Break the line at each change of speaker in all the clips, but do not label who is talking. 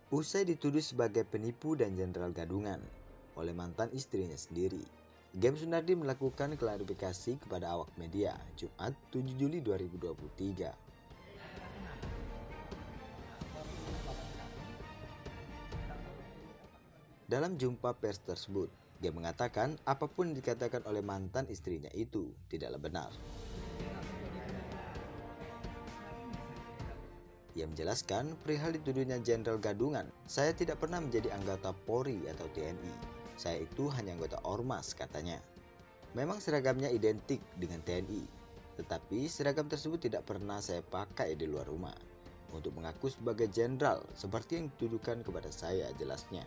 Usai dituduh sebagai penipu dan jenderal gadungan oleh mantan istrinya sendiri, Gem Sunardi melakukan klarifikasi kepada awak media Jumat 7 Juli 2023. Dalam jumpa pers tersebut, Gem mengatakan apapun yang dikatakan oleh mantan istrinya itu tidaklah benar. Ia menjelaskan perihal dituduhnya jenderal gadungan, "Saya tidak pernah menjadi anggota Polri atau TNI. Saya itu hanya anggota Ormas," katanya. Memang seragamnya identik dengan TNI, tetapi seragam tersebut tidak pernah saya pakai di luar rumah untuk mengaku sebagai jenderal seperti yang dituduhkan kepada saya, jelasnya.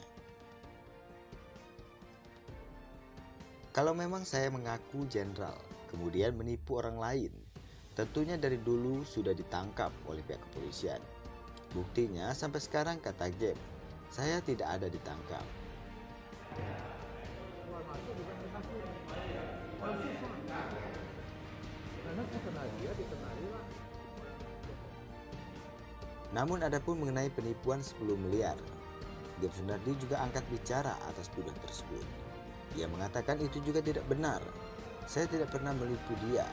Kalau memang saya mengaku jenderal, kemudian menipu orang lain, tentunya dari dulu sudah ditangkap oleh pihak kepolisian. Buktinya sampai sekarang, kata Gem, saya tidak ada ditangkap. Namun adapun mengenai penipuan 10 miliar, Gem Sunardi juga angkat bicara atas tuduhan tersebut. Ia mengatakan itu juga tidak benar. Saya tidak pernah menipu dia.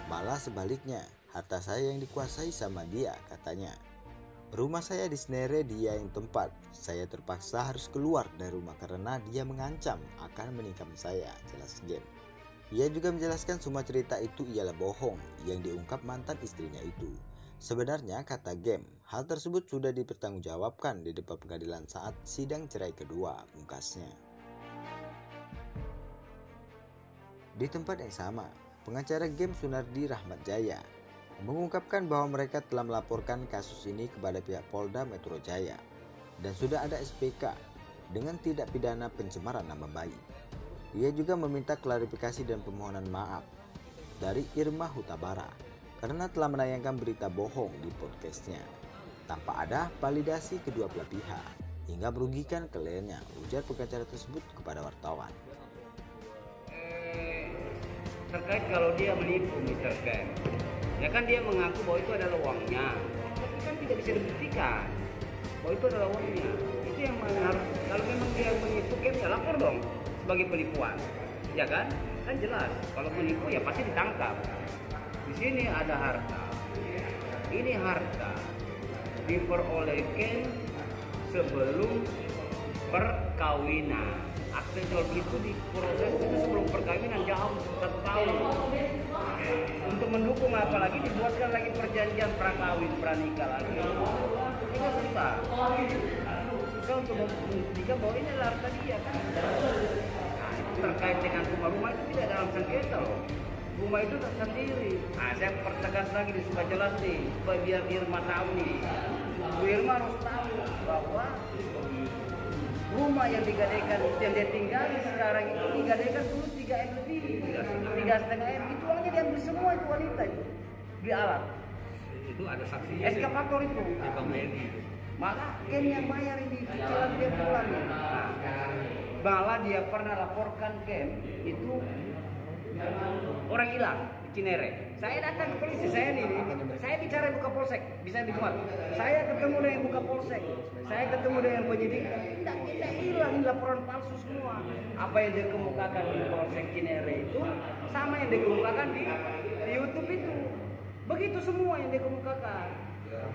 Malah sebaliknya, harta saya yang dikuasai sama dia, katanya. Rumah saya di Cinere dia yang tempat. Saya terpaksa harus keluar dari rumah karena dia mengancam akan menikam saya, jelas Gem. Ia juga menjelaskan semua cerita itu ialah bohong yang diungkap mantan istrinya itu. Sebenarnya, kata Gem, hal tersebut sudah dipertanggungjawabkan di depan pengadilan saat sidang cerai kedua, pungkasnya. Di tempat yang sama, pengacara Gem Sunardi Rahmat Jaya mengungkapkan bahwa mereka telah melaporkan kasus ini kepada pihak Polda Metro Jaya dan sudah ada SPK dengan tindak pidana pencemaran nama baik. Ia juga meminta klarifikasi dan permohonan maaf dari Irma Hutabara karena telah menayangkan berita bohong di podcastnya tanpa ada validasi kedua belah pihak hingga merugikan kliennya, ujar pengacara tersebut kepada wartawan.
Terkait kalau dia menipu Mr. Ken, ya kan dia mengaku bahwa itu adalah uangnya, tapi kan tidak bisa dibuktikan bahwa itu adalah uangnya. Itu yang harus, kalau memang dia menipu, Ken ya lapor dong sebagai penipuan, ya kan? Kan jelas kalau menipu ya pasti ditangkap. Di sini ada harta, ini harta diperolehkan sebelum perkawinan. Akte jual beli itu diproses itu sebelum perkawinan jauh 1 tahun. Untuk mendukung apalagi dibuatkan lagi perjanjian prakawin pranikah lagi. Itu susah. Susah untuk membuktikan bahwa ini adalah harta dia kan. Nah, itu terkait dengan rumah itu tidak dalam sengketa loh. Rumah itu tersendiri. Nah, saya pertegas lagi nih, supaya jelas nih, supaya biar Irma tahu nih. Bu Irma harus tahu bahwa rumah yang digadaikan, yang dia tinggali sekarang itu digadaikan dulu 3M lebih, 3,5M. Itu uangnya diambil semua itu wanita itu di alat.
Itu ada saksinya.
Eskavator itu.
Di Bank BNI.
Malah Ken yang bayar ini cicilan dia pulang. Malah dia pernah laporkan Ken itu orang hilang di Cinere. Saya datang ke polisi, saya bicara buka polsek, bisa dimuat. Saya ketemu dengan buka polsek, saya ketemu dengan penyidik. Tidak hilang, laporan palsu semua. Apa yang dikemukakan di polsek Cinere itu sama yang dikemukakan di YouTube itu. Begitu semua yang dikemukakan.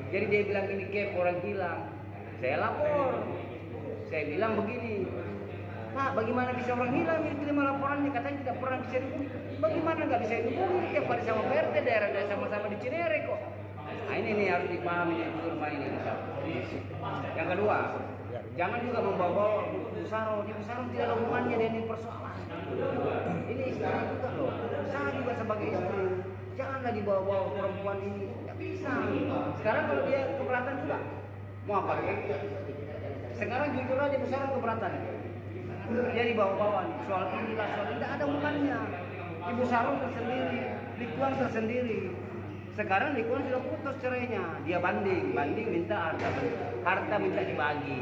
Jadi dia bilang ini Gem orang hilang. Saya lapor. Saya bilang begini, Pak, bagaimana bisa orang hilang ini terima laporannya, katanya tidak pernah bisa dihubungi. Bagaimana nggak bisa dihubungi? Tiap hari sama PRT daerah sama-sama di Cinere kok. Nah ini nih harus dipahami nih rumah ini. Yang kedua, jangan juga membawa Bu Saro. Bu Saro tidak ada hubungannya dengan ini persoalan. Ini istri juga loh. Saya juga sebagai istri. Janganlah dibawa-bawa perempuan ini. Nggak bisa. Sekarang kalau dia keberatan juga, mau apa? Sekarang jujur aja Bu Saro keberatan. Dia dibawa-bawa nih, soal inilah soal tidak ada hubungannya. Ibu Sarung tersendiri, Likuan tersendiri. Sekarang Likuan sudah putus cerainya, dia banding minta harta minta dibagi.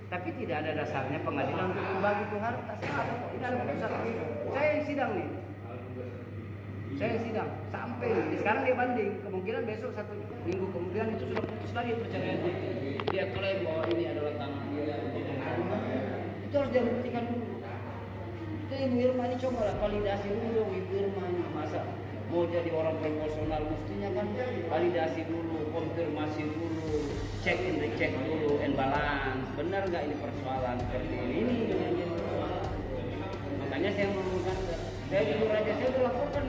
Tapi tidak ada dasarnya pengadilan untuk membagi itu harta. Tidak ada putusan. Saya yang sidang nih. Saya sidang sampai sekarang dia banding, kemungkinan besok 1 minggu kemudian itu sudah putus lagi perceraiannya. Dia klaim bahwa ini adalah tanah dia. Itu harus dia buktikan dulu. Itu Ibu Irma ini cobalah validasi dulu Ibu Irma ini, masa mau jadi orang proporsional mestinya kan validasi dulu, konfirmasi dulu, check and recheck dulu, and balance. Benar nggak ini persoalan seperti ini? Makanya saya mengatakan, saya jujur aja, saya sudah laporkan